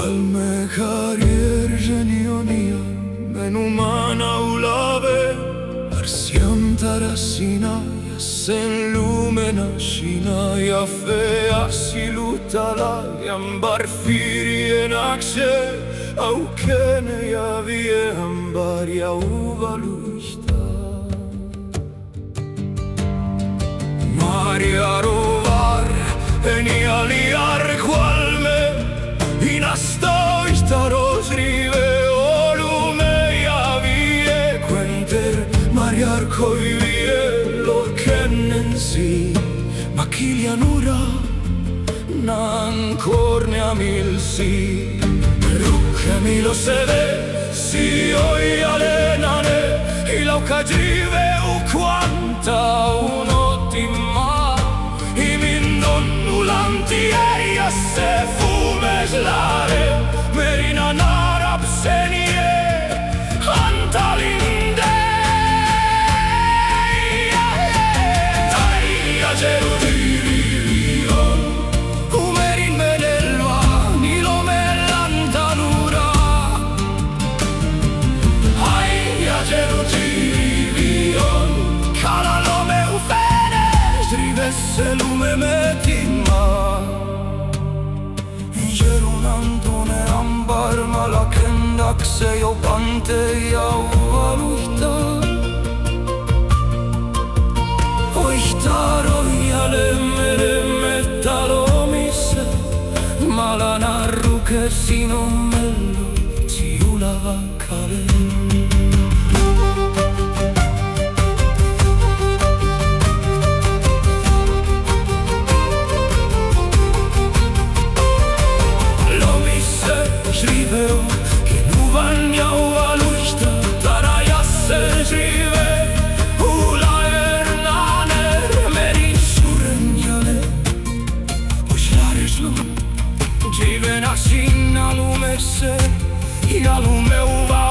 Qual carrier genionia menumana ulave Arsiam tarasina ja sen lumena shina ja fea silutala jam barfirien akse aukene ja vie ambar ja uvaluista Maria rovar enia liar qualme inastoista rosrive olume ja vie quenter mariar koivie lo kennensi makilianura nan cornea milsi Ruhemilo sede si oi alenane ilauka drive u quanta un'ottima i min donnulanti eia se fumeslare merina narab senie antalinde taia gerudirion umerin menelva nilomelantanura aia gerudirion kalalome ufene strivesse lume metima Gerunantone ambar malakendakse jo pante ja uvaluhta Oihtaro jälemere metalomisse malanarruke sinun mellu tiulava kale Žriveo, ki nuvanja uvaluhta Tarajasse žrive Ulaernaner Merin surenjale Ošlarežlum Dživena šina lumese Ja lume uvaluhta